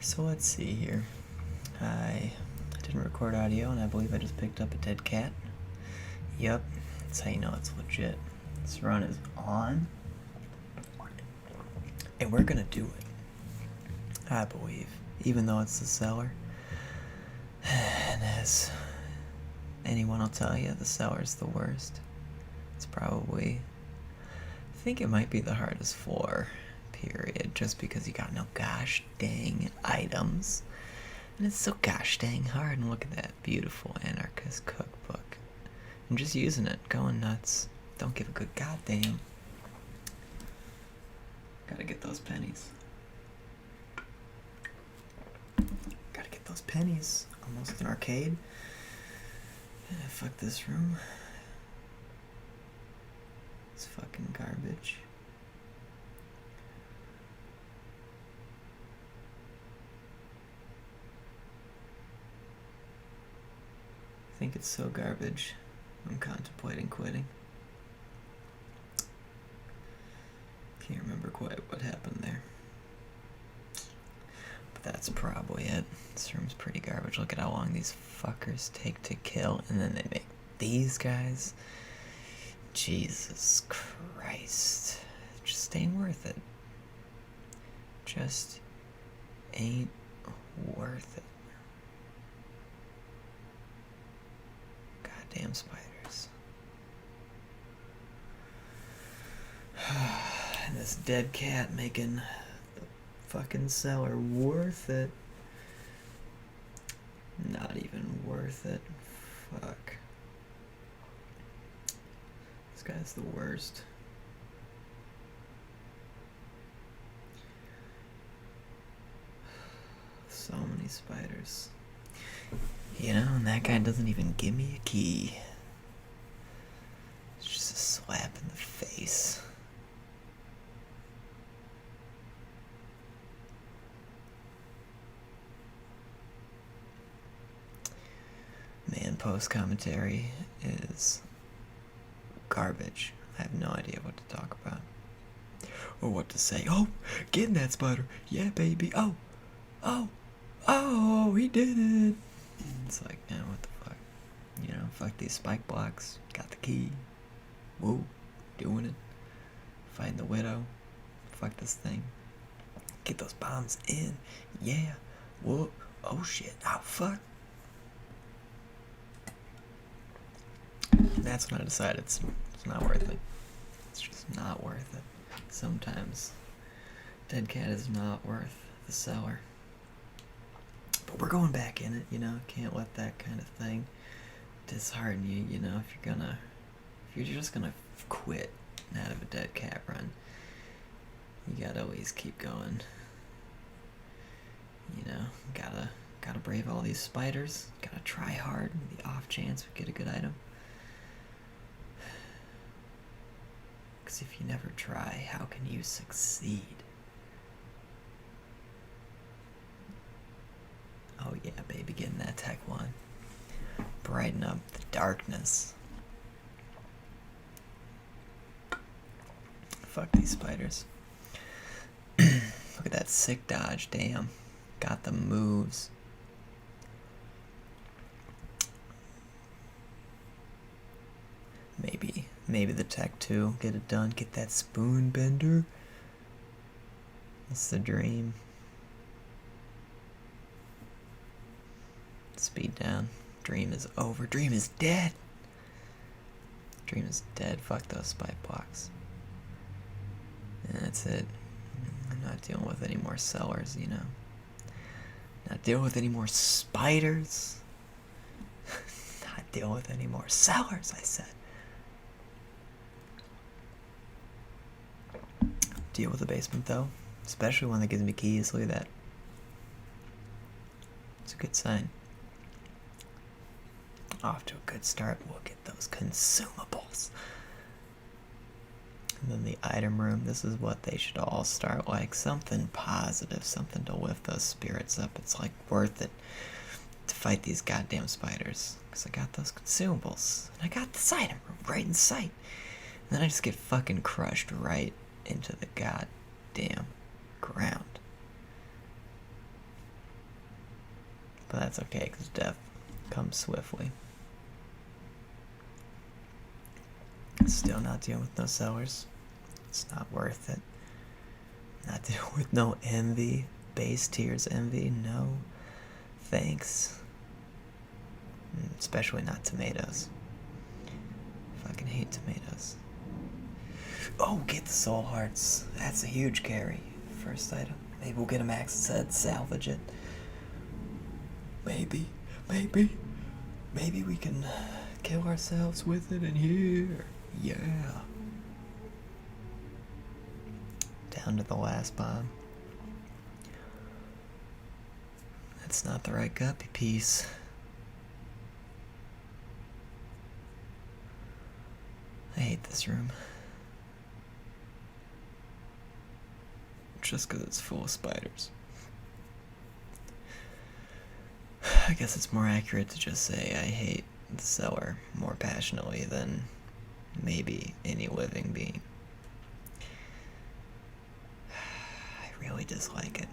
So let's see here. I didn't record audio, and I believe I just picked up a dead cat. Yep, that's how you know it's legit. This run is on, and we're gonna do it. I believe, even though it's the cellar. And as anyone will tell you, the cellar's the worst. It's probably, I think it might be the hardest floor, period, just because you got no gosh dang items. And it's so gosh dang hard, and look at that beautiful anarchist cookbook. I'm just using it, going nuts. Don't give a good goddamn. Gotta get those pennies. Gotta get those pennies. Almost an arcade. Fuck this room. It's fucking garbage. I think it's so garbage, I'm contemplating quitting. Can't remember quite what happened there. But that's probably it. This room's pretty garbage. Look at how long these fuckers take to kill, and then they make these guys. Jesus Christ. It just ain't worth it. Just ain't worth it. Goddamn spiders. And this dead cat making the fucking cellar worth it. Not even worth it. Fuck. This guy's the worst. So many spiders. You know, and that guy doesn't even give me a key. It's just a slap in the face. Man, post-commentary is garbage. I have no idea what to talk about. Or what to say. Oh, getting that spider. Yeah, baby. Oh, he did it. It's like, man, what the fuck? You know, fuck these spike blocks. Got the key. Woo, doing it. Fighting the widow. Fuck this thing. Get those bombs in. Yeah. Whoa. Oh shit. Oh fuck. That's when I decided it's not worth it. It's just not worth it. Sometimes dead cat is not worth the cellar. But we're going back in it, you know. Can't let that kind of thing dishearten you, you know. If you're just gonna quit out of a dead cat run, you gotta always keep going. You know, gotta brave all these spiders. Gotta try hard. The off chance we get a good item. Because if you never try, how can you succeed? Oh yeah, baby, getting that tech one. Brighten up the darkness. Fuck these spiders. Look at that sick dodge, damn. Got the moves. Maybe the tech 2, get it done, get that spoon bender. That's the dream. Speed down. Dream is over. Dream is dead. Dream is dead. Fuck those spike blocks. And that's it. I'm not dealing with any more cellars, you know. Not dealing with any more spiders. Not dealing with any more cellars, I said. Deal with the basement though, especially one that gives me keys. Look at that. It's a good sign. Off to a good start. Look at those consumables. And then the item room. This is what they should all start like. Something positive, something to lift those spirits up. It's like worth it to fight these goddamn spiders. Because I got those consumables. And I got this item room right in sight. And then I just get fucking crushed right into the goddamn ground. that's okay, because death comes swiftly. Still not dealing with no sellers. It's not worth it. Not dealing with no envy. Base tiers envy. No. Thanks. Especially not tomatoes. Fucking hate tomatoes. Oh, get the soul hearts. That's a huge carry. First item. Maybe we'll get a max set, salvage it. Maybe we can kill ourselves with it in here. Yeah. Down to the last bomb. That's not the right guppy piece. I hate this room. Just because it's full of spiders. I guess it's more accurate to just say I hate the cellar more passionately than maybe any living being. I really dislike it.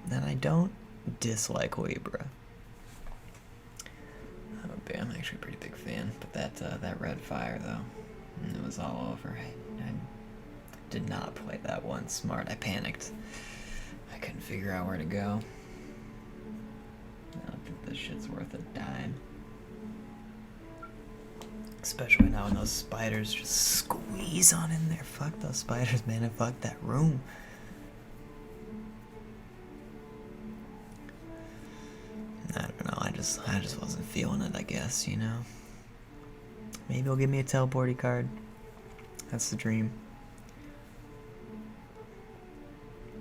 And I don't dislike Libra. I'm actually a pretty big fan, but that red fire though, it was all over. I did not play that one smart. I panicked. I couldn't figure out where to go. I don't think this shit's worth a dime. Especially now when those spiders just squeeze on in there. Fuck those spiders, man, and fuck that room. I don't know, I just wasn't feeling it, I guess, you know? Maybe he'll give me a teleporty card. That's the dream.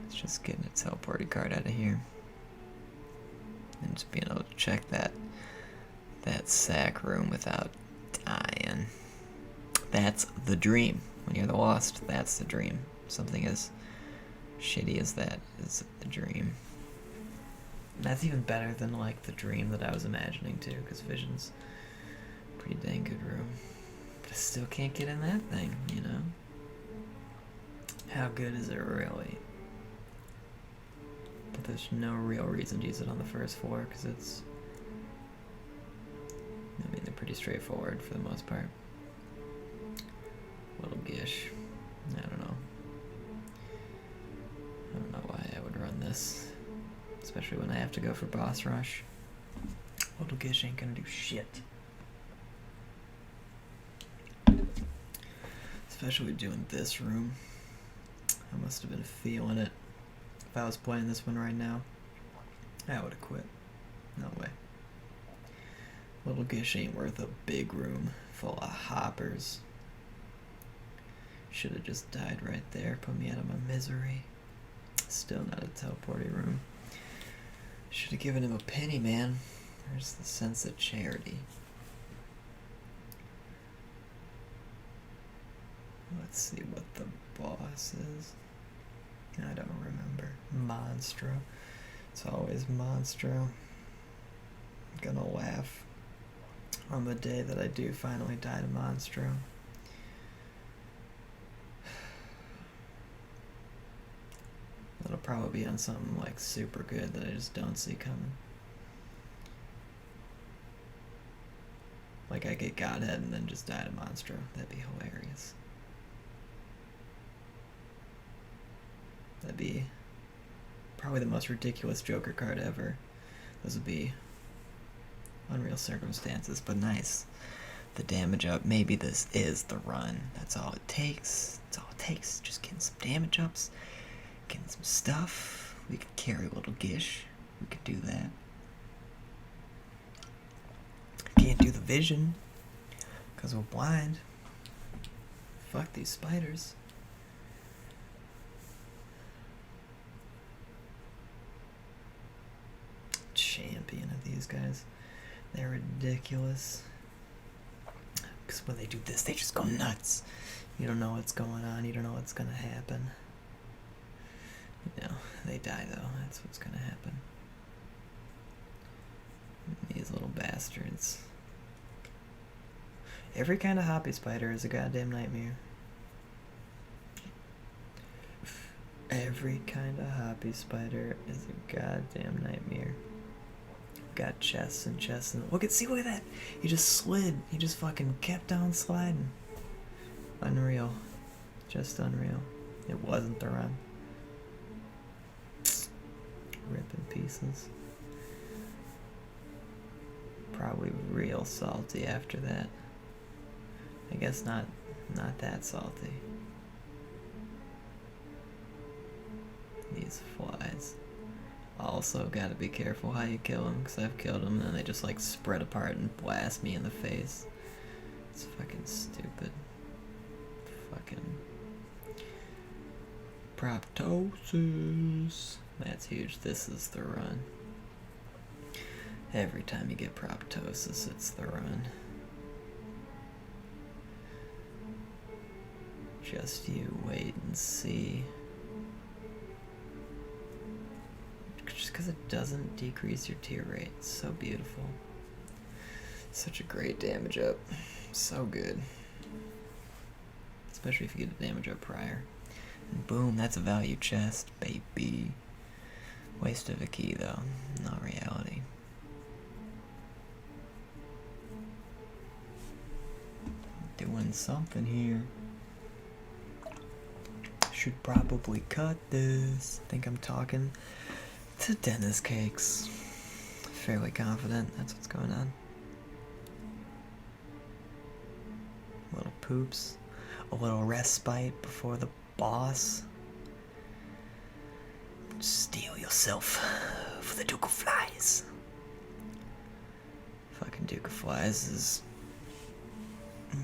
It's just getting a teleporty card out of here. And just being able to check that sack room without dying. That's the dream. When you're the Lost, that's the dream. Something as shitty as that is the dream. And that's even better than like the dream that I was imagining too, because Vision's a pretty dang good room. But I still can't get in that thing, you know? How good is it really? But there's no real reason to use it on the first floor, because it's... I mean, they're pretty straightforward for the most part. Little Gish. I don't know. I don't know why I would run this. Especially when I have to go for boss rush. Little Gish ain't gonna do shit. Especially doing this room. I must have been feeling it. If I was playing this one right now, I would have quit. No way. Little Gish ain't worth a big room full of hoppers. Should have just died right there. Put me out of my misery. Still not a teleporty room. Should have given him a penny, man. Where's the sense of charity? Let's see what the boss is. I don't remember. Monstro. It's always Monstro. I'm gonna laugh on the day that I do finally die to Monstro. It'll probably be on something like super good that I just don't see coming. Like I get Godhead and then just die to Monstro. That'd be hilarious. That'd be probably the most ridiculous Joker card ever. Those would be unreal circumstances, but nice. The damage up. Maybe this is the run. That's all it takes. That's all it takes. Just getting some damage ups. Getting some stuff. We could carry a little Gish. We could do that. Can't do the vision because we're blind. Fuck these spiders. Champion of these guys. They're ridiculous. Because when they do this, they just go nuts. You don't know what's going on. You don't know what's going to happen. You know, they die though. That's what's going to happen. These little bastards. Every kind of hoppy spider is a goddamn nightmare. Every kind of hoppy spider is a goddamn nightmare. got chests and chests and look at that. He just slid. He just fucking kept on sliding. Unreal. Just unreal. It wasn't the run. Rip in pieces. Probably real salty after that. I guess not that salty. These flies. Also gotta be careful how you kill them, because I've killed them and then they just like spread apart and blast me in the face. It's fucking stupid. Fucking proptosis. That's huge. This is the run. Every time you get proptosis, it's the run. Just you wait and see. Just because it doesn't decrease your tear rate. It's so beautiful. Such a great damage up. So good. Especially if you get a damage up prior. And boom, that's a value chest, baby. Waste of a key though, not reality. Doing something here. Should probably cut this. Think I'm talking to Dennis Cakes. Fairly confident that's what's going on. Little poops. A little respite before the boss. Steel yourself for the Duke of Flies. Fucking Duke of Flies is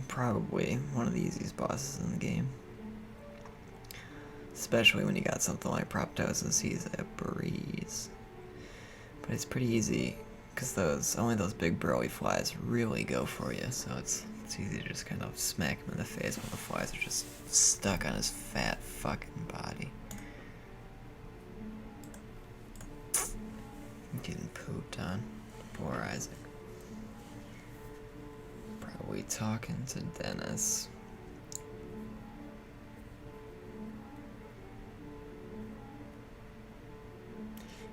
probably one of the easiest bosses in the game. Especially when you got something like Proptosis, he's a breeze. But it's pretty easy, because only those big burly flies really go for you, so it's easy to just kind of smack him in the face when the flies are just stuck on his fat fucking body. Getting pooped on. Poor Isaac. Probably talking to Dennis.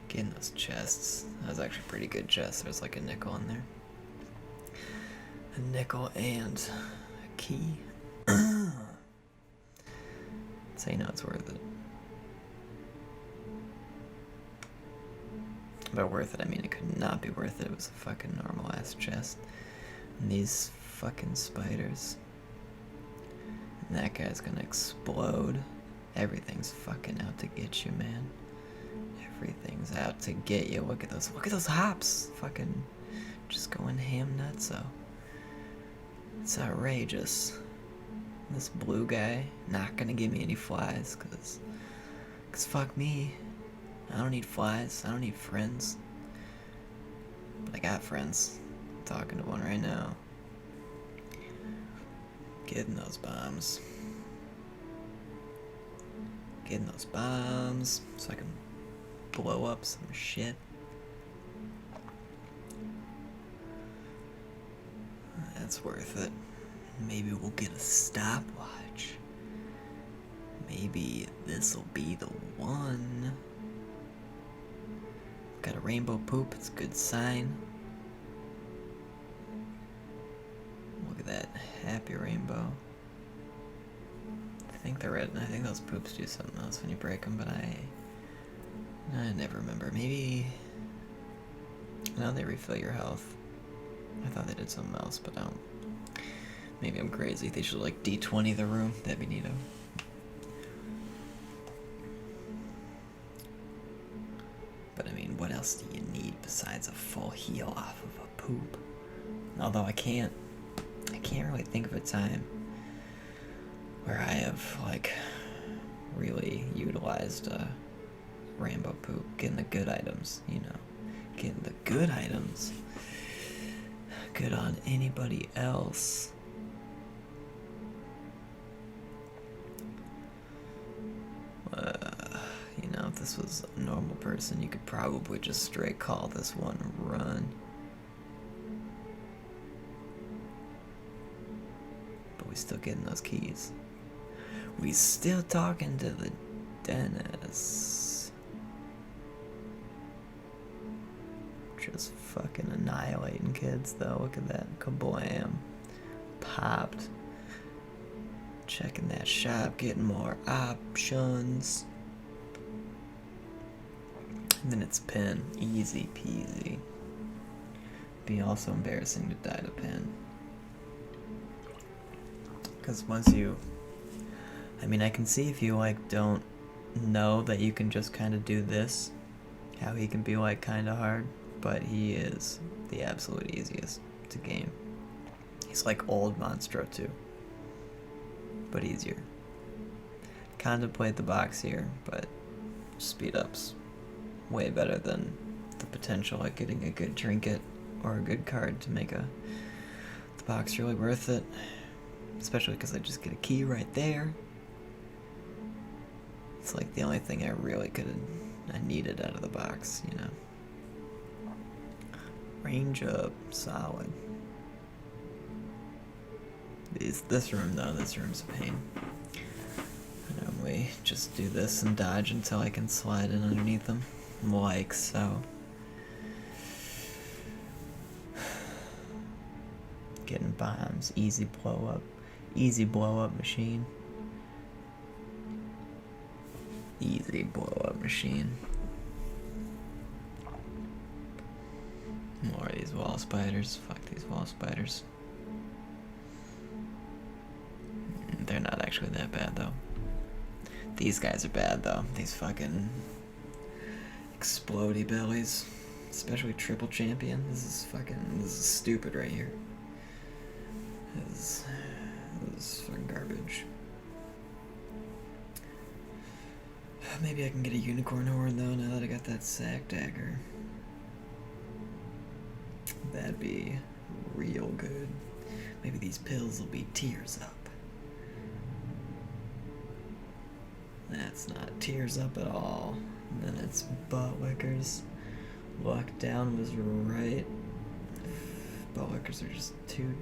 Getting those chests. That was actually a pretty good chest. There's like a nickel in there. A nickel and a key. So you know it's worth it. By worth it, I mean it could not be worth it. It was a fucking normal ass chest. And these fucking spiders. And that guy's gonna explode. Everything's fucking out to get you, man. Everything's out to get you. Look at those hops. Fucking just going ham nutso. It's outrageous. This blue guy not gonna give me any flies, cause fuck me. I don't need flies. I don't need friends. But I got friends. I'm talking to one right now. Getting those bombs. Getting those bombs so I can blow up some shit. That's worth it. Maybe we'll get a stopwatch. Maybe this'll be the one. Got a rainbow poop, it's a good sign. Look at that happy rainbow. I think they're red, and I think those poops do something else when you break them, but I never remember. Maybe... No, they refill your health. I thought they did something else, but I don't. Maybe I'm crazy. They should like D20 the room. That'd be neato. But I mean, what else do you need besides a full heal off of a poop? Although I can't really think of a time where I have like really utilized rainbow poop, getting the good items, you know, getting the good items. Good on anybody else. You know, if this was a normal person, you could probably just straight call this one run. But we still getting those keys. We still talking to the dentist. Just fucking annihilating kids, though. Look at that. Kablam. Popped. Checking that shop, getting more options. And then it's pin. Easy peasy. Be also embarrassing to die to pin. Because once you... I mean, I can see if you, like, don't know that you can just kind of do this, how he can be, like, kind of hard, but he is the absolute easiest to game. He's like old Monstro too, but easier. Contemplate the box here, but speed up's way better than the potential of getting a good trinket or a good card to make the box really worth it, especially because I just get a key right there. It's like the only thing I really I needed out of the box, you know. Range up, solid. This room though, this room's a pain. I normally just do this and dodge until I can slide in underneath them, like so. Getting bombs, easy blow up machine. Easy blow up machine. More of these wall spiders. Fuck these wall spiders. They're not actually that bad though. These guys are bad though. These fucking explodey bellies. Especially triple champion. This is stupid right here. This is fucking garbage. Maybe I can get a unicorn horn though now that I got that sack dagger. That'd be real good. Maybe these pills will be tears up. That's not tears up at all. And then it's butt lickers. Lockdown was right. Butt lickers are just too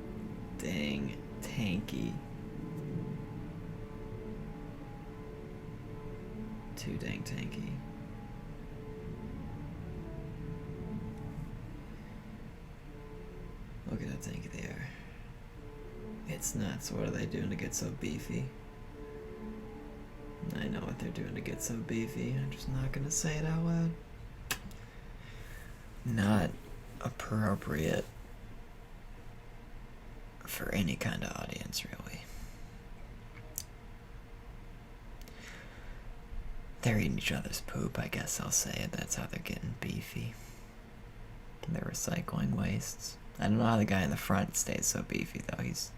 dang tanky. Too dang tanky. Look at how tanky they are. It's nuts. What are they doing to get so beefy? I know what they're doing to get so beefy. I'm just not gonna say it out loud. Not appropriate for any kind of audience, really. They're eating each other's poop, I guess I'll say it. That's how they're getting beefy. They're recycling wastes. I don't know how the guy in the front stays so beefy, though. He's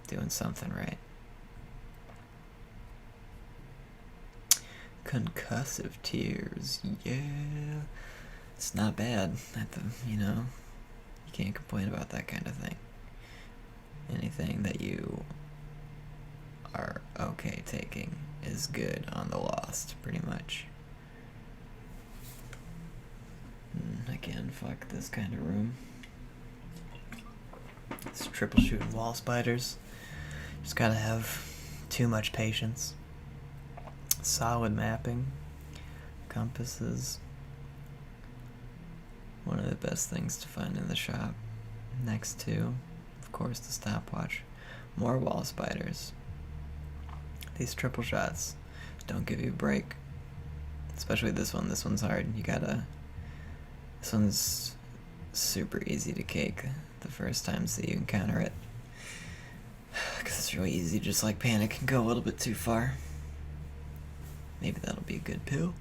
doing something right. Concussive tears, yeah. It's not bad. You can't complain about that kind of thing. Anything that you are okay taking is good on the Lost, pretty much. Again, fuck this kind of room. It's triple shooting wall spiders. Just gotta have too much patience. Solid mapping. Compasses. One of the best things to find in the shop. Next to, of course, the stopwatch. More wall spiders. These triple shots don't give you a break. Especially this one. This one's hard. This one's super easy to cake the first times that you encounter it. Because it's really easy to just like panic and go a little bit too far. Maybe that'll be a good pill.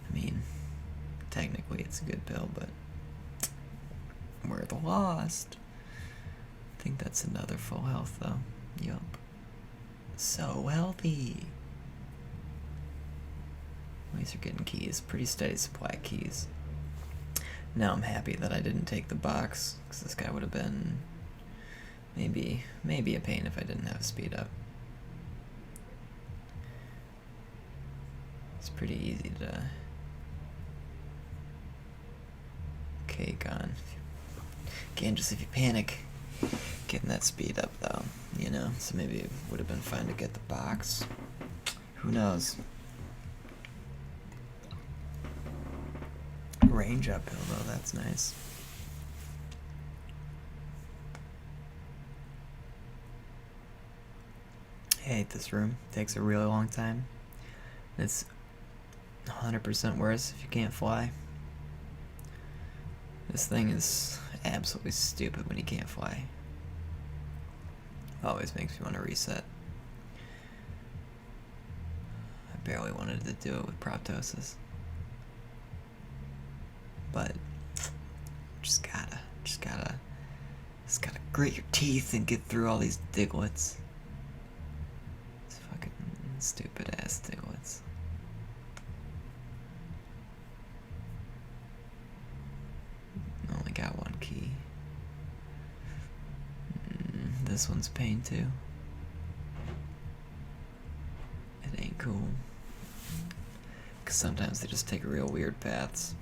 I mean, technically it's a good pill, but we're the Lost. I think that's another full health though. Yup. So healthy. These are getting keys. Pretty steady supply of keys. Now I'm happy that I didn't take the box, because this guy would have been maybe a pain if I didn't have speed up. It's pretty easy to cake on. Again, just if you panic, getting that speed up though, so maybe it would have been fine to get the box. Who knows? range uphill though, that's nice. I hate this room. It takes a really long time. It's 100% worse if you can't fly. This thing is absolutely stupid when you can't fly. Always makes me want to reset. I barely wanted to do it with proptosis. But just gotta grit your teeth and get through all these diglets. It's fucking stupid ass diglets. Only got one key. This one's pain too. It ain't cool. Cause sometimes they just take real weird paths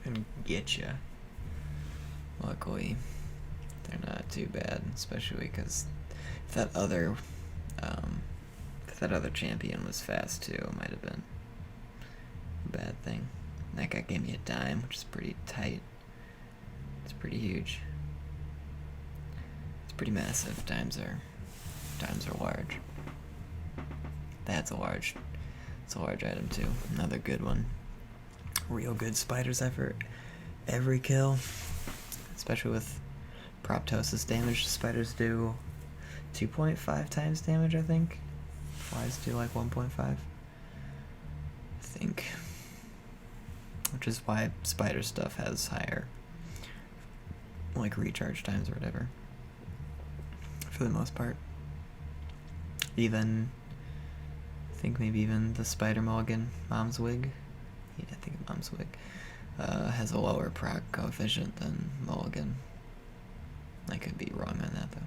and get ya. Luckily, they're not too bad, especially because if that other champion was fast too, it might have been a bad thing. That guy gave me a dime, which is pretty tight. It's pretty huge. It's pretty massive. Dimes are large. That's a large. It's a large item too. Another good one. Real good spiders effort. Every kill, especially with proptosis damage, spiders do 2.5 times damage, I think. Flies do like 1.5. I think. Which is why spider stuff has higher, like, recharge times or whatever. For the most part. Even, I think maybe even the Spider Mulligan Mom's Wig. Yeah, I think Mom's Wig. Has a lower proc coefficient than Mulligan. I could be wrong on that though.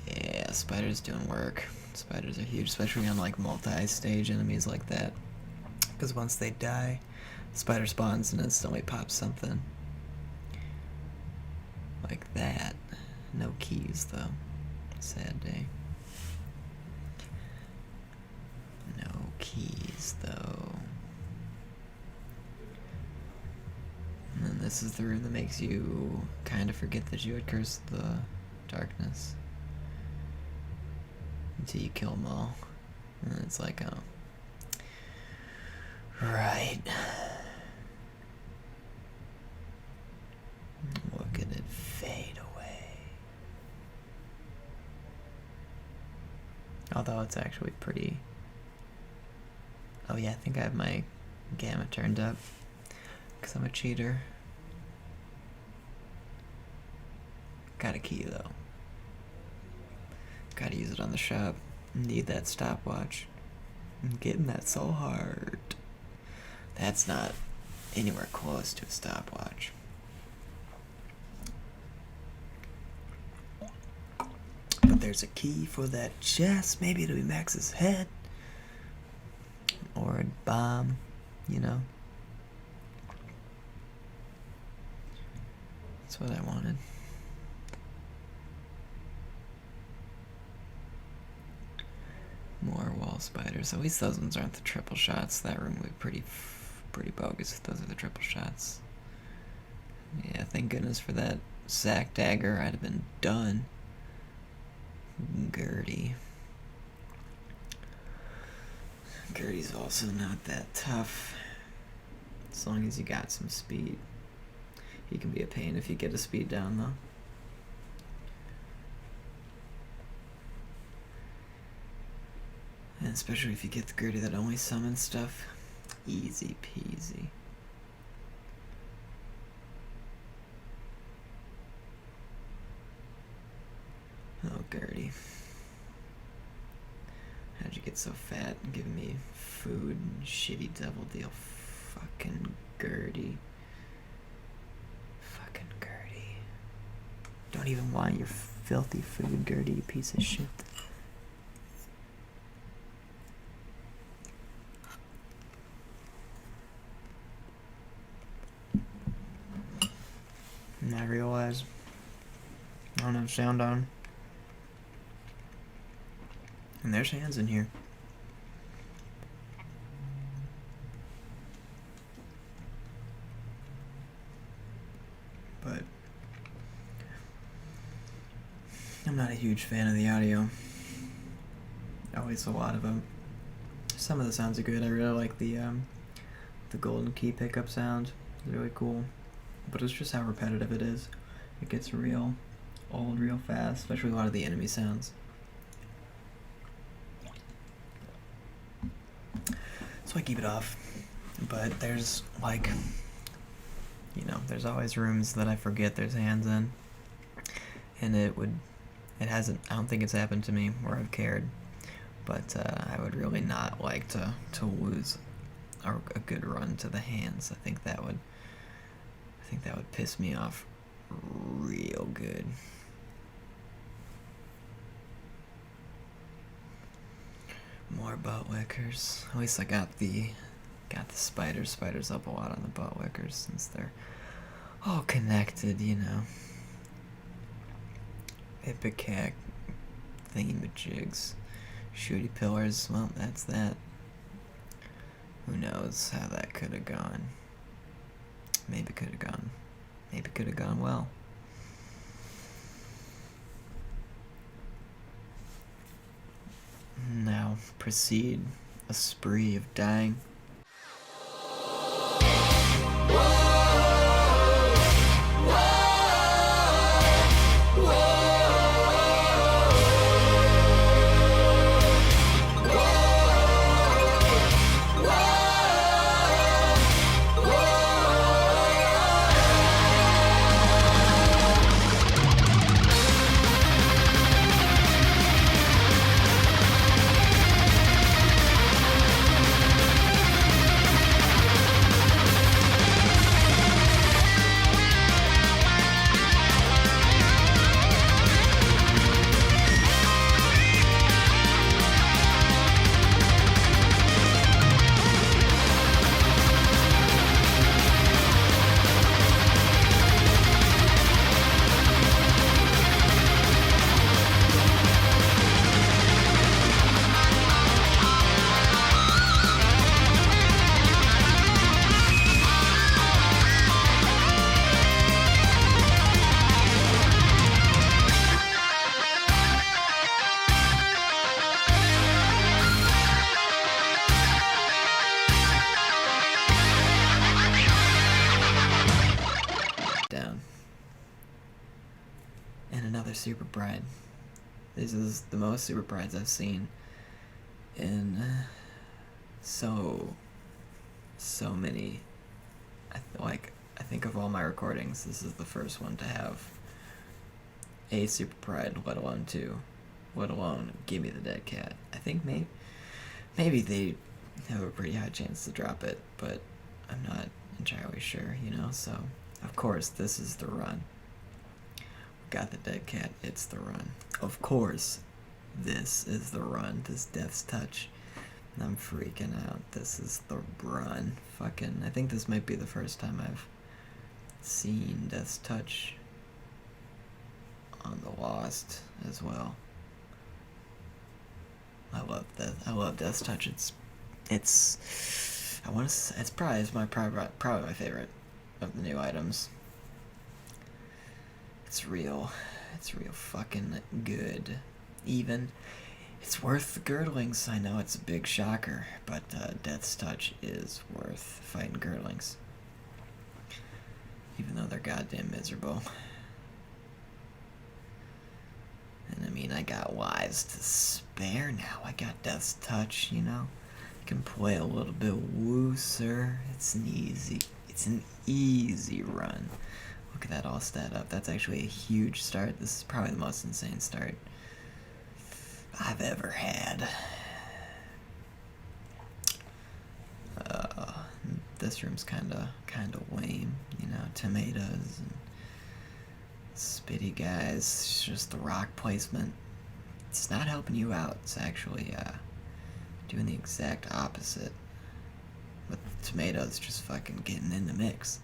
Yeah, spiders doing work. Spiders are huge, especially on like multi-stage enemies like that. Because once they die, spider spawns and instantly pops something. Like that. No keys though. Sad day. No keys though. And then this is the room that makes you kind of forget that you had cursed the darkness. Until you kill them all. And then it's like, oh. Right. Look at it fade away. Although it's actually pretty... Oh yeah, I think I have my gamma turned up. Because I'm a cheater. Got a key though. Gotta use it on the shop. Need that stopwatch. I'm getting that so hard. That's not anywhere close to a stopwatch. But there's a key for that chest. Maybe it'll be Max's head. Or a bomb, you know. That's what I wanted. More wall spiders. At least those ones aren't the triple shots. That room would be pretty bogus if those are the triple shots. Yeah, thank goodness for that sack dagger. I'd have been done. Gertie. Gertie's also not that tough. As long as you got some speed. He can be a pain if you get his speed down though. And especially if you get the Gertie that only summons stuff. Easy peasy. Oh, Gertie. How'd you get so fat and give me food and shitty double deal? Fucking Gertie. Fucking Gertie. Don't even want your filthy food, Gertie, you piece of shit. And I realize I don't have sound on. And there's hands in here. But I'm not a huge fan of the audio. Always a lot of them. Some of the sounds are good. I really like the golden key pickup sound. It's really cool. But it's just how repetitive it is. It gets real old real fast, especially a lot of the enemy sounds. So I keep it off. But there's like, you know, there's always rooms that I forget there's hands in. And it hasn't, I don't think it's happened to me where I've cared. But I would really not like to lose a good run to the hands. I think that would piss me off real good. More butt wickers. At least I got the spiders up a lot on the butt wickers since they're all connected, you know. Ipecac thingamajigs. Shooty pillars, well, that's that. Who knows how that could have gone. Maybe could have gone well. Now proceed a spree of dying. Super Pride. This is the most Super Prides I've seen in so many. I think of all my recordings, this is the first one to have a Super Pride, let alone two, let alone Give Me the Dead Cat. I think maybe they have a pretty high chance to drop it, but I'm not entirely sure, you know. So of course this is the run. Got the Dead Cat, it's the run. Of course, this is the run. This Death's Touch. I'm freaking out. This is the run. Fucking, I think this might be the first time I've seen Death's Touch on the Lost as well. I love Death's Touch. It's probably my favorite of the new items. It's real fucking good. Even, it's worth the girdlings. I know it's a big shocker, but Death's Touch is worth fighting girdlings. Even though they're goddamn miserable. And I mean, I got lives to spare now. I got Death's Touch, you know. I can play a little bit looser. It's an easy run. Look at that all stat up. That's actually a huge start. This is probably the most insane start I've ever had. This room's kinda lame, you know. Tomatoes and spitty guys. It's just the rock placement. It's not helping you out. It's actually doing the exact opposite. With tomatoes just fucking getting in the mix.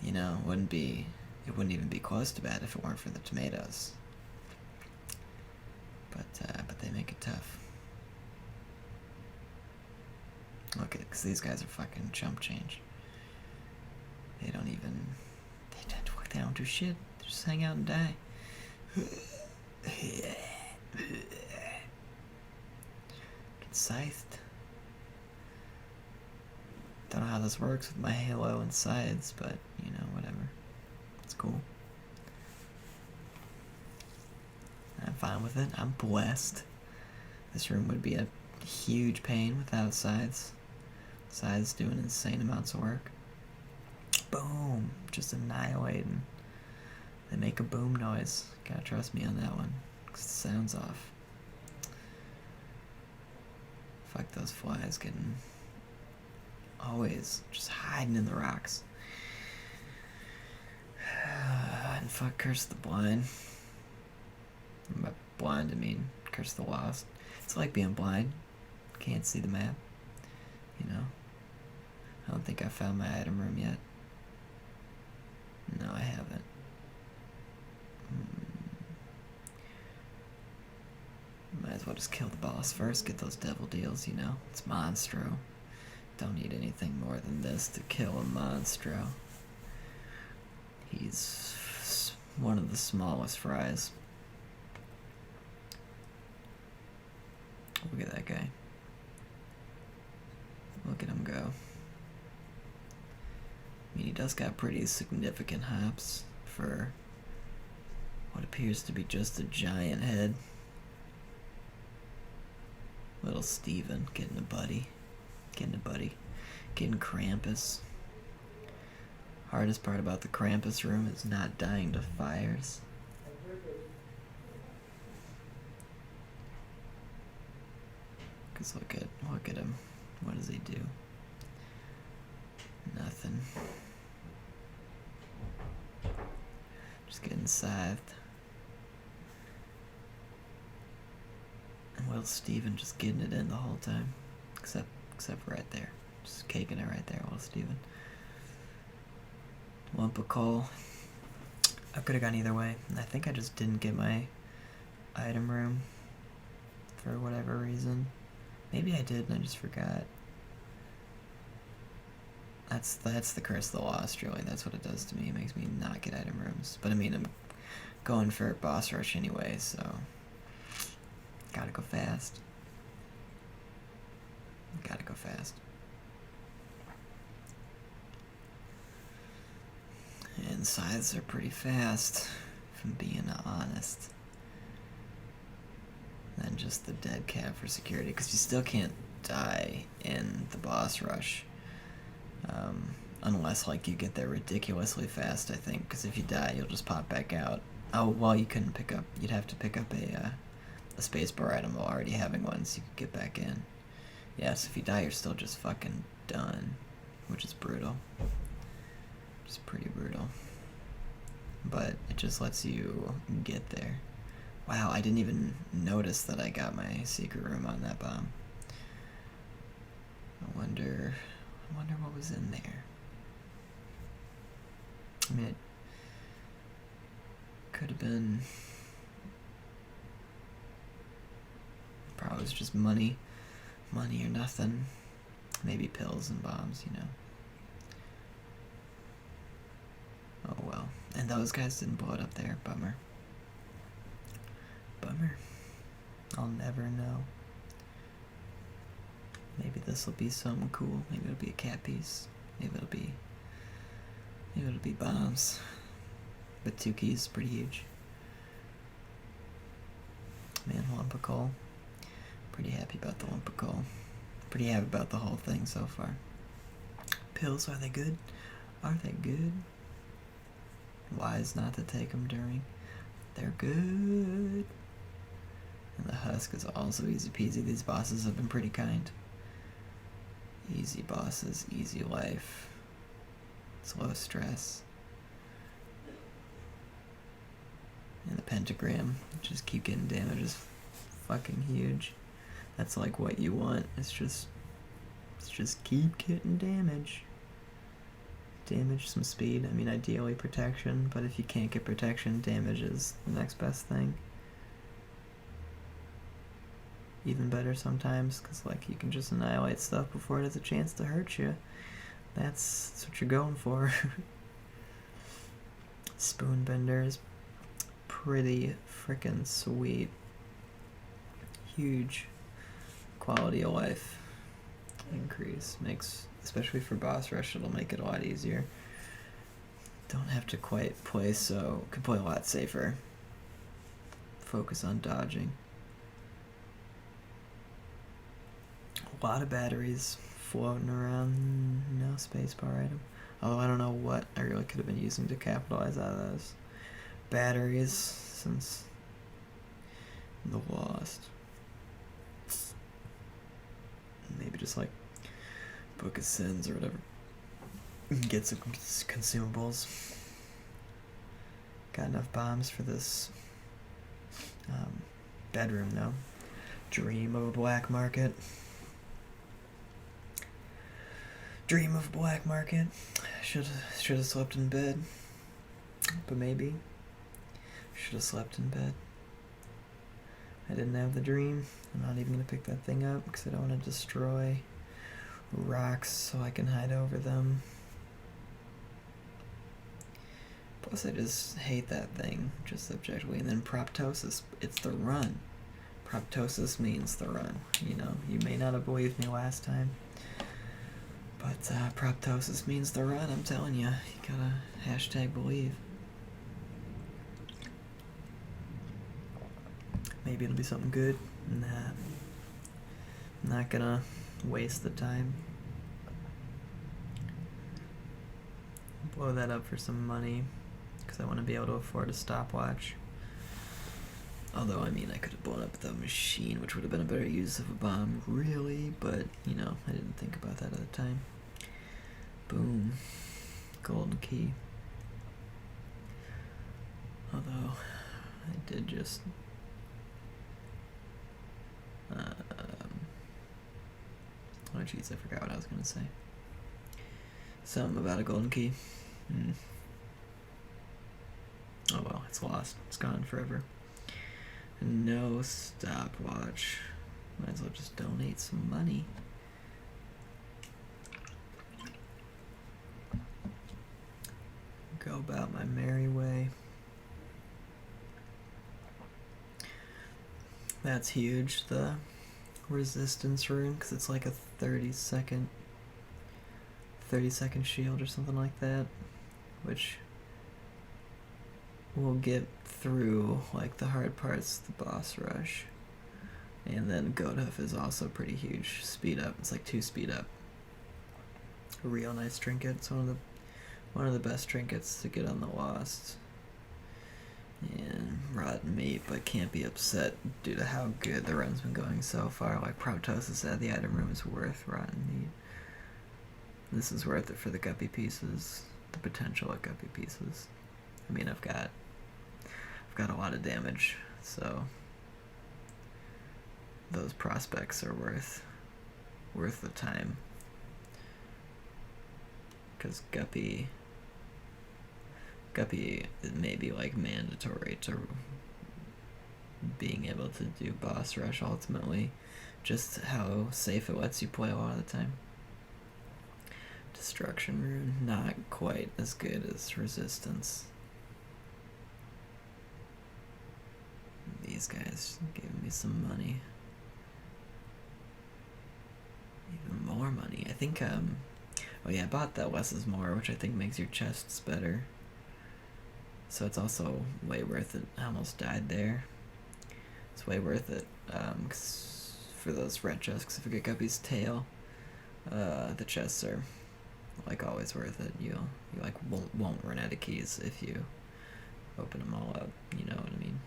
You know, it wouldn't even be close to bad if it weren't for the tomatoes. But they make it Because these guys are fucking chump change. They don't even... They don't do shit. They just hang out and die. Get scythed. Don't know how this works with my halo and sides, but, you know, whatever. It's cool. I'm fine with it. I'm blessed. This room would be a huge pain without sides. Sides doing insane amounts of work. Boom! Just annihilating. They make a boom noise. Gotta trust me on that one, 'cause the sound's off. Fuck those flies getting... Always just hiding in the rocks. And fuck Curse the Blind. By blind, I mean Curse the Lost. It's like being blind. Can't see the map. You know? I don't think I found my item room yet. No, I haven't. Might as well just kill the boss first, get those devil deals, you know? It's Monstro. Don't need anything more than this to kill a Monstro. He's one of the smallest fries. Look at that guy. Look at him go. I mean, he does got pretty significant hops for what appears to be just a giant head. Little Steven getting a buddy. Getting Krampus. Hardest part about the Krampus room is not dying to fires. Cause look at him. What does he do? Nothing. Just getting scythed. And Will Steven just getting it in the whole time. Except right there. Just caking it right there, Will Steven. Lump of coal. I could have gone either way. I think I just didn't get my item room for whatever reason. Maybe I did and I just forgot. That's the Curse of the Lost, really. That's what it does to me. It makes me not get item rooms. But I mean, I'm going for boss rush anyway, so gotta go fast. Gotta go fast. And scythes are pretty fast, if I'm being honest. Then just the dead cat for security, because you still can't die in the boss rush. Unless, like, you get there ridiculously fast, I think, because if you die, you'll just pop back out. Oh, well, you couldn't pick up, you'd have to pick up a spacebar item while already having one, so you could get back in. Yeah, so if you die, you're still just fucking done, which is brutal. It's pretty brutal. But it just lets you get there. Wow, I didn't even notice that I got my secret room on that bomb. I wonder what was in there. I mean, it could have been... Probably was just money. Money or nothing. Maybe pills and bombs, you know. Oh well. And those guys didn't blow it up there. Bummer. Bummer. I'll never know. Maybe this will be something cool. Maybe it'll be a cat piece. Maybe it'll be bombs. But 2 keys is pretty huge. Man, lump of coal. Pretty happy about the lump of coal. Pretty happy about the whole thing so far. Pills, are they good? Are they good? Wise not to take them during. They're good. And the husk is also easy peasy. These bosses have been pretty kind. Easy bosses, easy life. It's low stress. And the pentagram, just keep getting damage, is fucking huge. That's like what you want. It's just keep getting damage. Damage, some speed. I mean, ideally protection, but if you can't get protection, damage is the next best thing. even better sometimes, because like you can just annihilate stuff before it has a chance to hurt you. That's what you're going for. Spoonbender is pretty freaking sweet. Huge quality of life increase. Makes, especially for boss rush, it'll make it a lot easier. Don't have to quite play, so could play a lot safer. Focus on dodging. A lot of batteries floating around. No spacebar item. Although I don't know what I really could have been using to capitalize out of those batteries since the Lost. Maybe just like Book of Sins or whatever. Get some consumables. Got enough bombs for this bedroom though. Dream of a black market. Dream of a black market. Should have slept in bed. But maybe. Should have slept in bed. I didn't have the dream. I'm not even going to pick that thing up because I don't want to destroy rocks so I can hide over them. Plus I just hate that thing, just objectively. And then proptosis, it's the run. Proptosis means the run. You know, you may not have believed me last time, but proptosis means the run, I'm telling you. You gotta hashtag believe. Maybe it'll be something good. Nah. I'm not gonna waste the time. Blow that up for some money, because I want to be able to afford a stopwatch. Although, I mean, I could have blown up the machine, which would have been a better use of a bomb, really, but, you know, I didn't think about that at the time. Boom. Golden key. Although, I did just... oh jeez, I forgot what I was going to say. Something about a golden key. Oh well, it's lost. It's gone forever. No stopwatch. Might as well just donate some money. Go about my merry way. That's huge, the resistance rune, because it's like a 30-second shield or something like that, which will get through like the hard parts, the boss rush. And then Godhuff is also pretty huge. Speed up. It's like 2 speed up. A real nice trinket. It's one of the best trinkets to get on the Lost. And rotten meat, but can't be upset due to how good the run's been going so far. Like Proptosis said, the item room is worth rotten meat. This is worth it for the guppy pieces, the potential of guppy pieces. I mean, I've got a lot of damage, so those prospects are worth the time. Because guppy may be like mandatory to being able to do boss rush ultimately. Just how safe it lets you play a lot of the time. Destruction rune, not quite as good as resistance. These guys giving me some money. Even more money. I think, oh yeah, I bought that less is more, which I think makes your chests better. So it's also way worth it. I almost died there. It's way worth it, 'cause for those red chests, because if you get Guppy's tail, the chests are like always worth it. You like won't run out of keys if you open them all up. You know what I mean?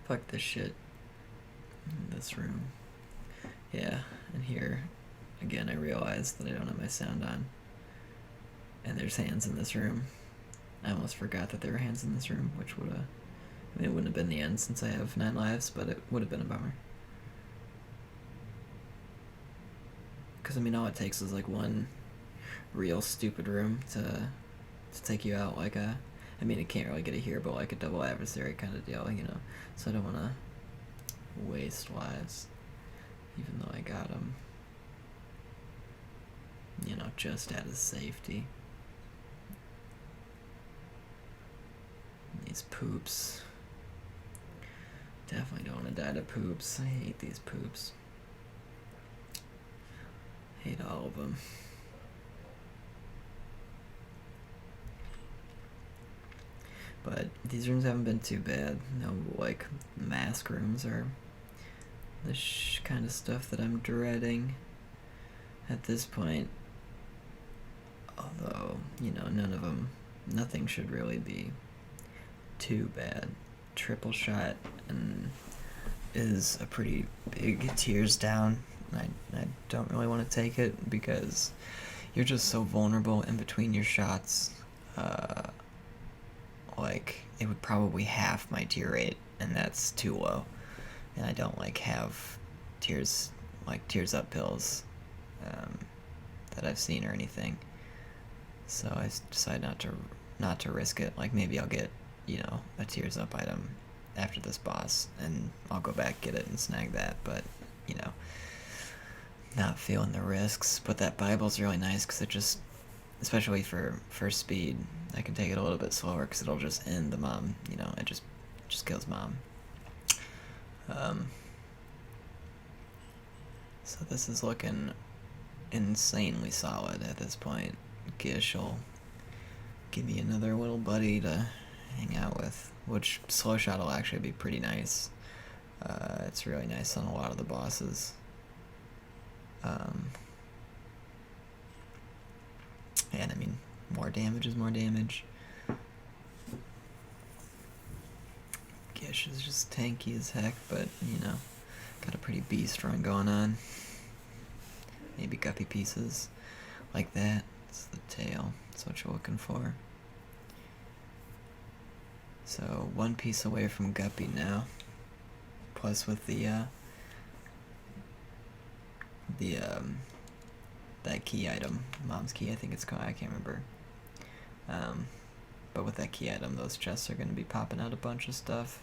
Fuck this shit. This room. Yeah, and here again I realized that I don't have my sound on. And there's hands in this room. I almost forgot that there were hands in this room, which would have... I mean, it wouldn't have been the end since I have 9 lives, but it would have been a bummer. Because, I mean, all it takes is, like, one real stupid room to take you out, like a... I mean, it can't really get it here, but like a double adversary kind of deal, you know? So I don't want to waste-wise, even though I got him, you know, just out of safety. These poops. Definitely don't want to die to poops. I hate these poops. Hate all of them. But these rooms haven't been too bad. No, like, mask rooms are the kind of stuff that I'm dreading at this point. Although, you know, nothing should really be too bad. Triple shot and is a pretty big tears down. I don't really want to take it because you're just so vulnerable in between your shots. Like, it would probably half my tear rate, and that's too low. And I don't like have tears up pills that I've seen or anything. So I decide not to risk it. Like, maybe I'll get, you know, a tears up item after this boss, and I'll go back, get it, and snag that. But, you know, not feeling the risks. But that Bible's really nice because it just, especially for speed, I can take it a little bit slower because it'll just end the mom. You know, it just kills mom. So this is looking insanely solid at this point. Gish will give me another little buddy to hang out with, which slow shot will actually be pretty nice. It's really nice on a lot of the bosses. And I mean, more damage is more damage. Gish is just tanky as heck, but, you know, got a pretty beast run going on. Maybe guppy pieces like that. It's the tail. That's what you're looking for. So, one piece away from guppy now. Plus with that key item, mom's key I think it's called, I can't remember. But with that key item, those chests are going to be popping out a bunch of stuff.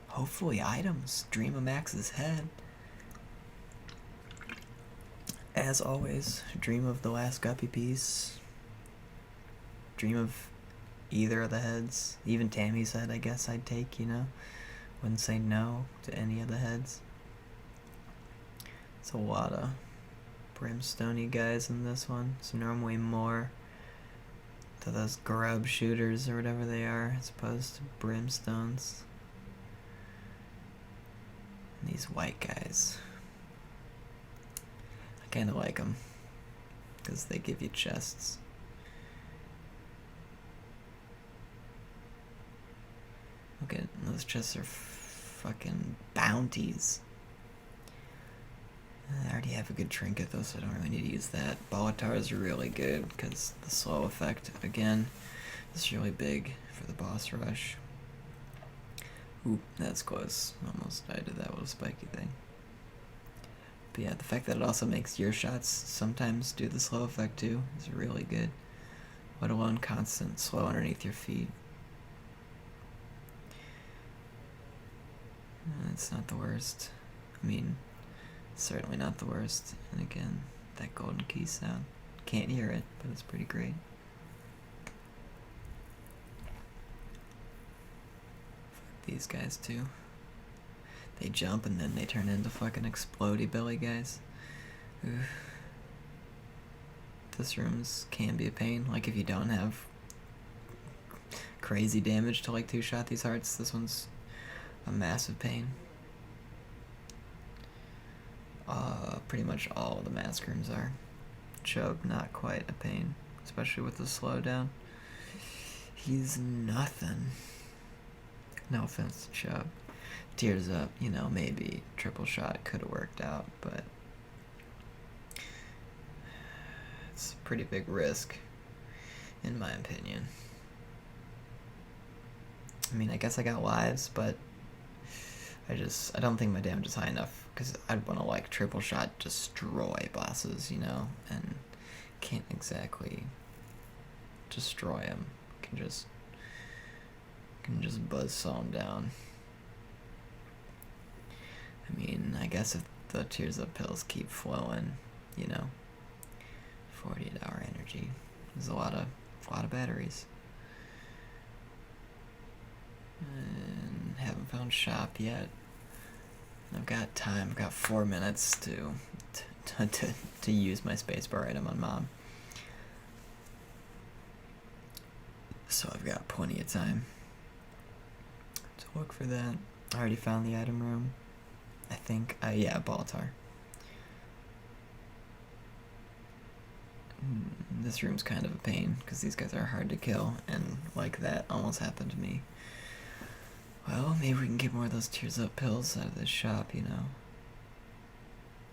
Hopefully items. Dream of Max's head. As always, dream of the last guppy piece. Dream of either of the heads. Even Tammy's head, I guess I'd take, you know. Wouldn't say no to any of the heads. It's a lot of brimstone-y guys in this one. So normally more to those grub shooters or whatever they are, as opposed to brimstones. And these white guys, I kind of like them because they give you chests. Look at those chests are fucking bounties. I already have a good trinket though, so I don't really need to use that. Bolitar is really good because the slow effect, again, is really big for the boss rush. Ooh, that's close. Almost died to that little spiky thing. But yeah, the fact that it also makes your shots sometimes do the slow effect too is really good. Let alone constant slow underneath your feet. It's not the worst. I mean, certainly not the worst. And again, that golden key sound. Can't hear it, but it's pretty great. Fuck these guys too. They jump and then they turn into fucking explodey belly guys. Oof. This room's can be a pain. Like if you don't have crazy damage to like two-shot these hearts, this one's a massive pain. Pretty much all of the mask rooms are. Chub, not quite a pain, especially with the slowdown. He's nothing. No offense to Chub. Tears up, you know, maybe triple shot could have worked out, but it's a pretty big risk, in my opinion. I mean, I guess I got lives, but I don't think my damage is high enough because I'd want to like triple shot destroy bosses, you know, and can't exactly destroy them. Can just buzzsaw them down. mean, I guess if the Tears Up pills keep flowing, you know, 48-hour energy. There's a lot of batteries. And haven't found shop yet. I've got time. I've got 4 minutes to use my spacebar item on Mom. So I've got plenty of time to look for that. I already found the item room. I think, yeah, Baltar. This room's kind of a pain, because these guys are hard to kill, and like that almost happened to me. Well, maybe we can get more of those Tears Up pills out of this shop, you know.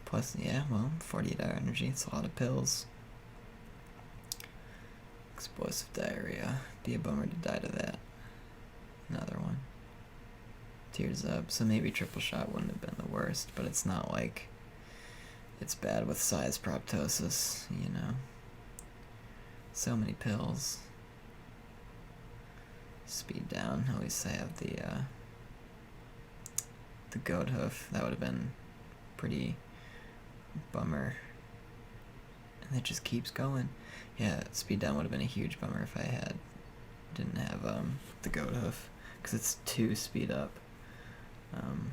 Plus, yeah, well, 48-hour energy, it's a lot of pills. Explosive diarrhea. Be a bummer to die to that. Another one. Tears Up, so maybe triple shot wouldn't have been the worst, but it's not like it's bad with size proptosis, you know. So many pills. Speed down. At least I have the goat hoof. That would have been pretty bummer. And it just keeps going. Yeah, speed down would have been a huge bummer if I didn't have the goat hoof, because it's 2 speed up. And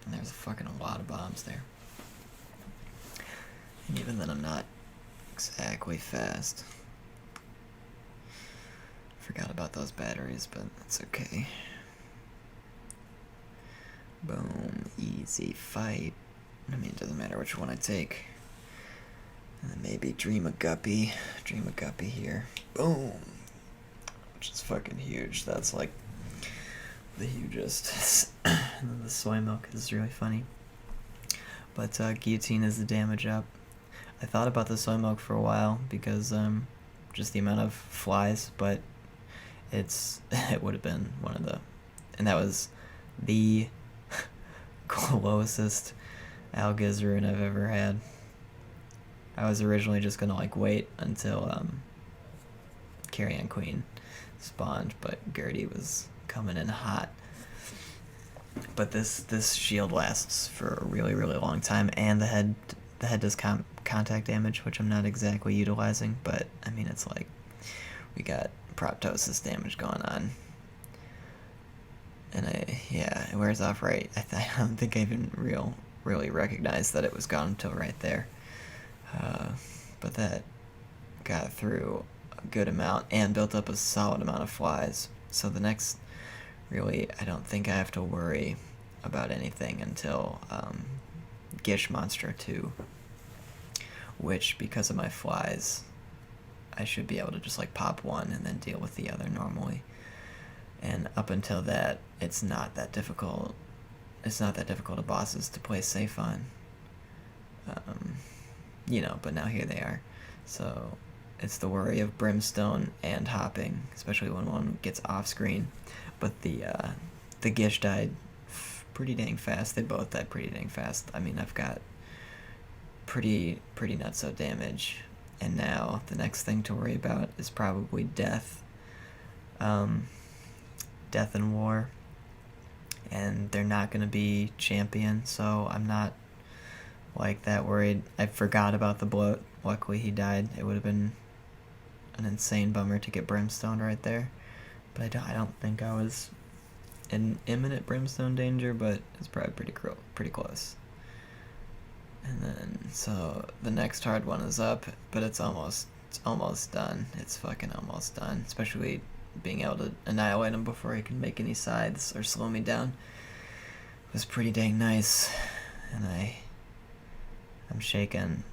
there's a fucking lot of bombs there. And even then, I'm not exactly fast. Forgot about those batteries, but that's okay. Boom, easy fight. I mean, it doesn't matter which one I take. And then maybe Dream a Guppy here. Boom! Which is fucking huge. That's like the hugest. And then the soy milk is really funny. But Guillotine is the damage up. I thought about the soy milk for a while because just the amount of flies, but it would have been one of the, and that was the closest Algiz I've ever had. I was originally just gonna like wait until Carrion Queen spawned, but Gertie was coming in hot. But this shield lasts for a really, really long time, and the head does contact damage, which I'm not exactly utilizing, but I mean, it's like we got proptosis damage going on, and it wears off right. I don't think I even really recognized that it was gone until right there. But that got through a good amount and built up a solid amount of flies. So the next, really, I don't think I have to worry about anything until Gish Monster 2, which, because of my flies, I should be able to just like pop one and then deal with the other normally. And up until that, it's not that difficult. It's not that difficult of bosses to play safe on. You know, but now here they are. So it's the worry of brimstone and hopping, especially when one gets off screen. But the Gish died pretty dang fast. They both died pretty dang fast. I mean, I've got pretty nutso damage, and now the next thing to worry about is probably death. Death and war. And they're not going to be champion, so I'm not like that worried. I forgot about the bloat. Luckily he died. It would have been an insane bummer to get brimstone right there, but I don't think I was in imminent brimstone danger, but it's probably pretty close. And then so the next hard one is up, but it's almost done. It's fucking almost done, especially being able to annihilate him before he can make any scythes or slow me down was pretty dang nice. And I'm shaking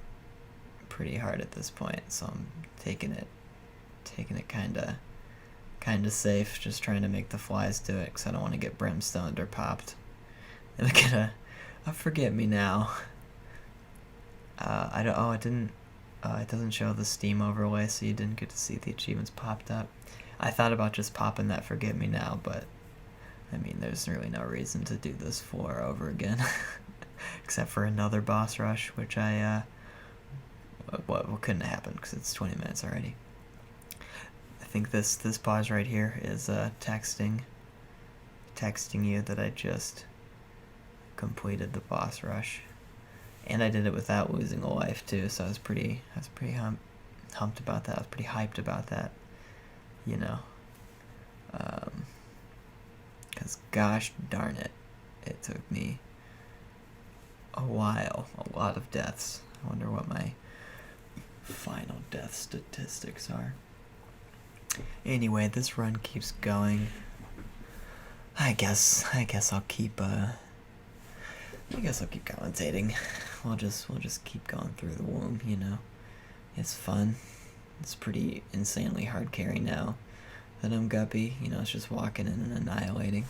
pretty hard at this point, so I'm taking it kinda safe, just trying to make the flies do it, because I don't want to get brimstoned or popped. And I get a forget me now. It doesn't show the Steam overlay, so you didn't get to see the achievements popped up. I thought about just popping that forget me now, but I mean, there's really no reason to do this floor over again. Except for another boss rush, which couldn't happen because it's 20 minutes already. I think this pause right here is texting you that I just completed the boss rush. And I did it without losing a life too, so I was pretty humped about that. I was pretty hyped about that, you know. Because gosh darn it, it took me a while, a lot of deaths. I wonder what my final death statistics are. Anyway, this run keeps going. I guess I'll keep commentating. We'll just keep going through the womb, you know. It's fun. It's pretty insanely hard carry now that I'm Guppy. You know, it's just walking in and annihilating.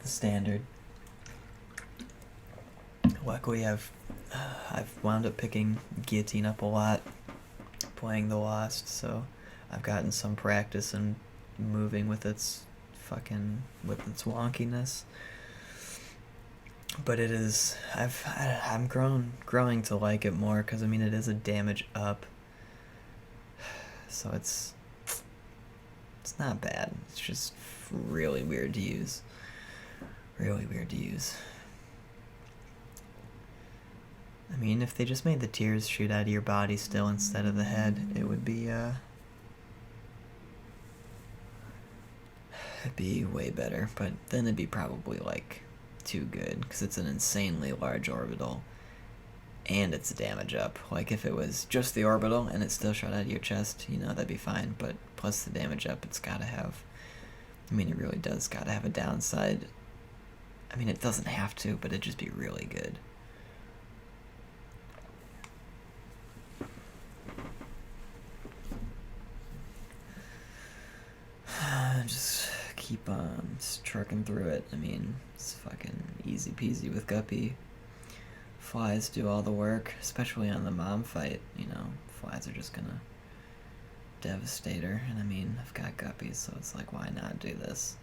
The standard. Luckily, I've wound up picking Guillotine up a lot, playing the Lost, so I've gotten some practice in moving with its wonkiness. But it is, I'm growing to like it more, because I mean it is a damage up, so it's not bad. It's just really weird to use. Really weird to use. I mean, if they just made the tears shoot out of your body still instead of the head, it would be it'd be way better. But then it'd be probably like too good, because it's an insanely large orbital and it's a damage up. Like if it was just the orbital and it still shot out of your chest, you know, that'd be fine. But plus the damage up, it's gotta have, I mean, it really does gotta have a downside. I mean, it doesn't have to, but it'd just be really good. Just keep on trucking through it. I mean, it's fucking easy peasy with Guppy. Flies do all the work, especially on the mom fight, you know. Flies are just gonna devastate her, and I mean, I've got Guppy, so it's like, why not do this?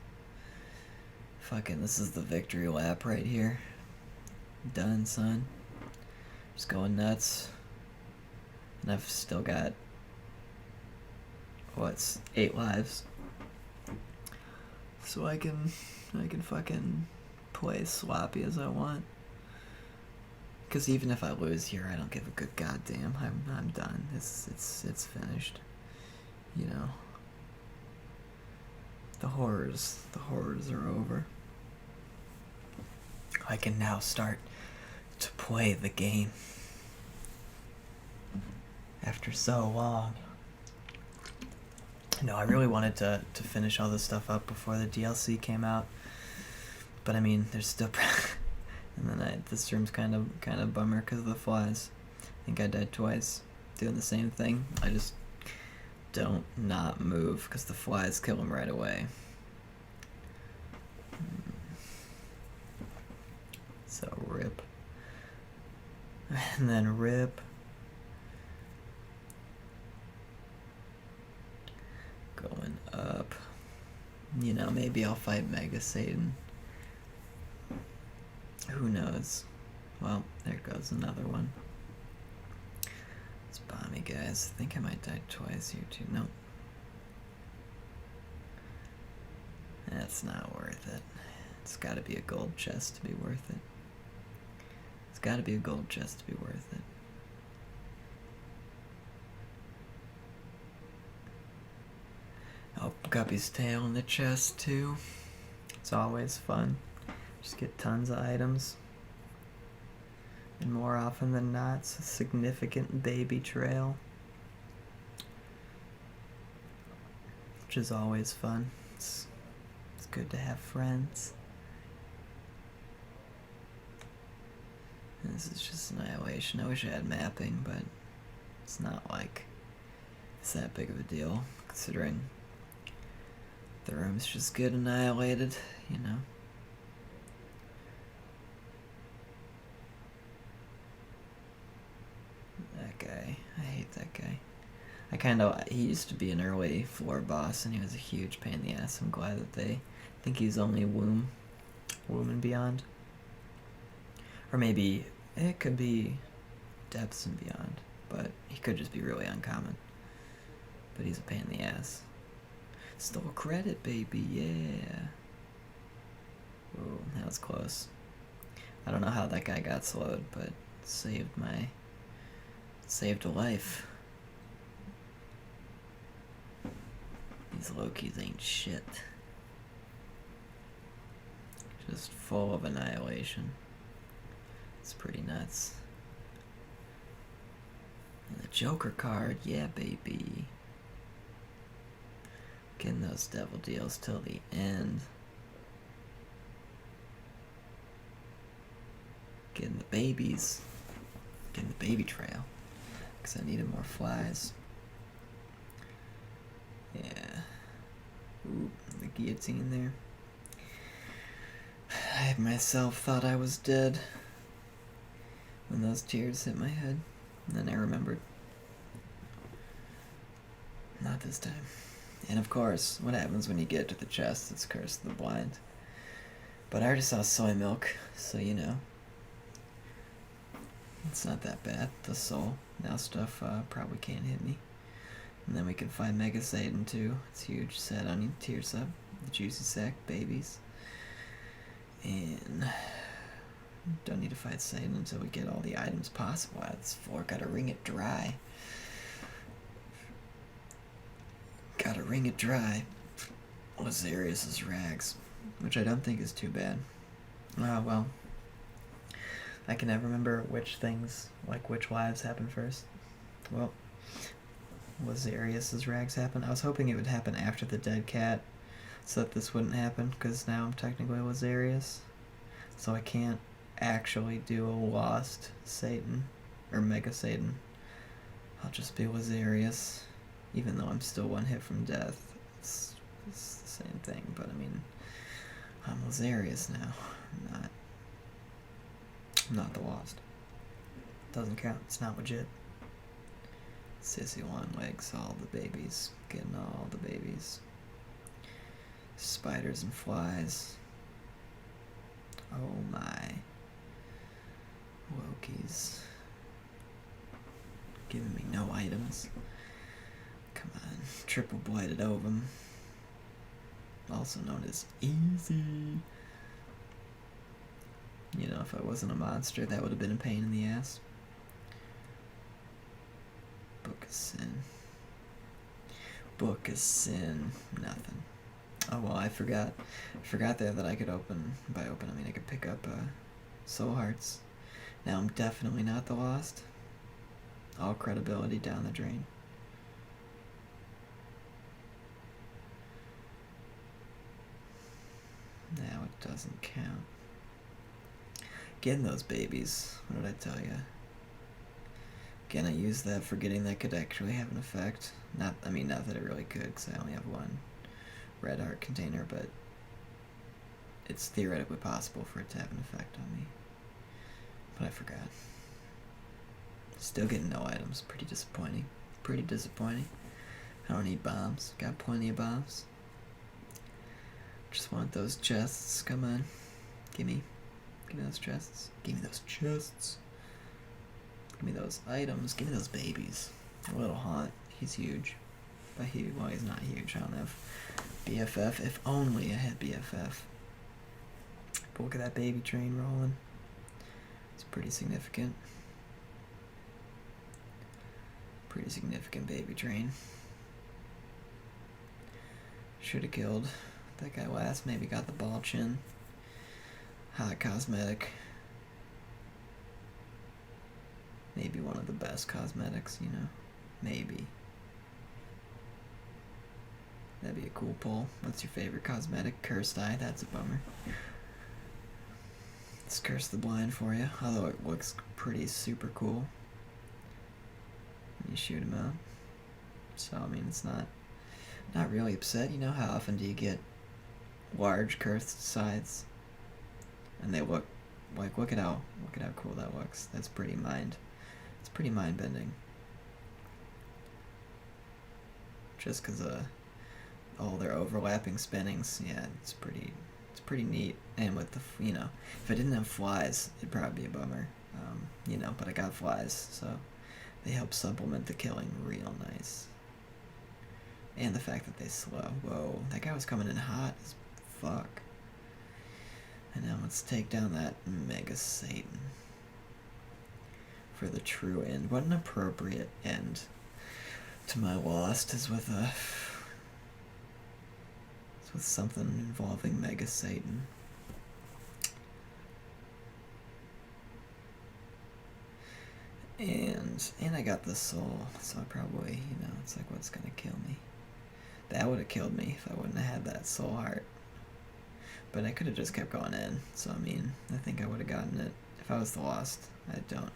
Fucking, this is the victory lap right here. Done, son. Just going nuts. And I've still got, what's 8 lives. So I can fucking play sloppy as I want. Because even if I lose here, I don't give a good goddamn. I'm done. It's finished. You know. The horrors are over. I can now start to play the game. After so long. No, I really wanted to finish all this stuff up before the DLC came out, but I mean, there's still. And then this room's kind of bummer because of the flies. I think I died twice doing the same thing. I just don't not move because the flies kill them right away. So rip, and then rip. Going up. You know, maybe I'll fight Mega Satan. Who knows? Well, there goes another one. It's bomby, guys. I think I might die twice here too. Nope. That's not worth it. It's gotta be a gold chest to be worth it. It's gotta be a gold chest to be worth it. Oh, Guppy's tail in the chest too. It's always fun. Just get tons of items. And more often than not, it's a significant baby trail. Which is always fun. It's good to have friends. And this is just annihilation. I wish I had mapping, but it's not like it's that big of a deal, considering the room's just get annihilated, you know. That guy, I hate that guy. He used to be an early floor boss, and he was a huge pain in the ass. I'm glad that I think he's only womb and beyond. Or maybe it could be depths and beyond, but he could just be really uncommon. But he's a pain in the ass. Stole credit, baby, yeah. Whoa, that was close. I don't know how that guy got slowed, but saved a life. These Lokis ain't shit. Just full of annihilation. It's pretty nuts. And the Joker card, yeah baby. Getting those devil deals till the end. Getting the babies. Getting the baby trail. Because I needed more flies. Yeah. Ooh, the guillotine there. I myself thought I was dead when those tears hit my head. And then I remembered. Not this time. And of course, what happens when you get to the chest? It's Curse of the Blind. But I already saw soy milk, so you know. It's not that bad. The soul. Now stuff probably can't hit me. And then we can find Mega Satan too. It's huge. Sad Onion, Tear Sub, the Juicy Sack, Babies. And don't need to fight Satan until we get all the items possible out of this floor. Gotta wring it dry. Gotta wring it dry. Lazarius's rags, which I don't think is too bad. Well, I can never remember which things, like which lives happen first. Well, Lazarius's rags happen. I was hoping it would happen after the dead cat, so that this wouldn't happen, because now I'm technically Lazarius. So I can't actually do a lost Satan, or Mega Satan. I'll just be Lazarius, even though I'm still one hit from death. It's the same thing, but I mean, I'm Lazarius now. I'm not the lost. Doesn't count. It's not legit. Sissy long legs, all the babies. Getting all the babies. Spiders and flies. Oh my. Lokis. Giving me no items. Come on. Triple Blighted Ovum. Also known as Easy. You know, if I wasn't a monster, that would have been a pain in the ass. Book of Sin. Book of Sin. Nothing. Oh, well, I forgot there that I could open, by open, I mean I could pick up Soul Hearts. Now I'm definitely not the Lost. All credibility down the drain. Now it doesn't count. Getting those babies. What did I tell you? Again, I used that forgetting that could actually have an effect. Not that it really could, because I only have one red heart container, but it's theoretically possible for it to have an effect on me. But I forgot. Still getting no items. Pretty disappointing. Pretty disappointing. I don't need bombs. Got plenty of bombs. Just want those chests. Come on. Gimme those chests. Give me those chests. Give me those items. Give me those babies. Little Haunt. He's huge. But well, he's not huge. I don't have BFF. If only I had BFF. But look at that baby train rolling. It's pretty significant. Pretty significant baby train. Should have killed that guy last. Maybe got the ball chin. Hot cosmetic. Maybe one of the best cosmetics, you know. Maybe. That'd be a cool poll. What's your favorite cosmetic? Cursed Eye, that's a bummer. Let's Curse the Blind for you, although it looks pretty super cool when you shoot him out. So, I mean, it's not really upset. You know, how often do you get large cursed sides? And they look like, look at how cool that looks. It's pretty mind bending. Just because all their overlapping spinnings, yeah, it's pretty neat. And with the, you know, if I didn't have flies, it'd probably be a bummer. You know, but I got flies, so they help supplement the killing real nice. And the fact that they slow. Whoa, that guy was coming in hot as fuck. And now I'm Let's take down that Mega Satan for the true end. What an appropriate end to my Lost is with something involving Mega Satan. And I got the soul, so I probably, you know, it's like what's gonna kill me. That would have killed me if I wouldn't have had that soul heart. But I could have just kept going in, so I mean, I think I would have gotten it if I was the Lost. I don't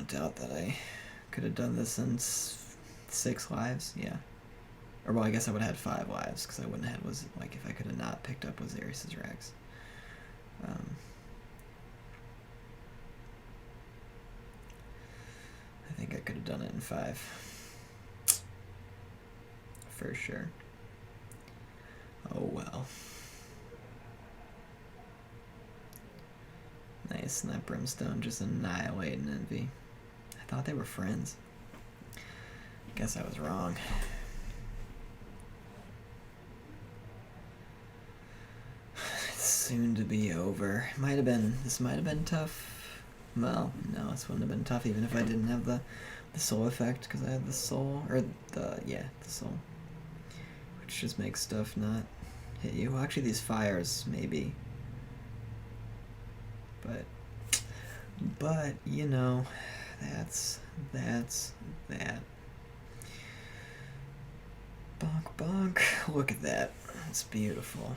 doubt that I could have done this in 6 lives, yeah. Or well, I guess I would have had 5 lives, because I wouldn't have had, was like, if I could have not picked up Osiris's Rex. I think I could have done it in 5. For sure. Oh well. Nice, and that Brimstone just annihilating Envy. I thought they were friends. Guess I was wrong. It's soon to be over. This might have been tough. Well, no, this wouldn't have been tough even if I didn't have the soul effect, because I had the soul, or the soul. Which just makes stuff not hit you. Well, actually these fires, maybe. But, you know, that's that. Bonk, bonk. Look at that. It's beautiful.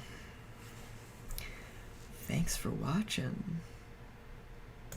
Thanks for watching.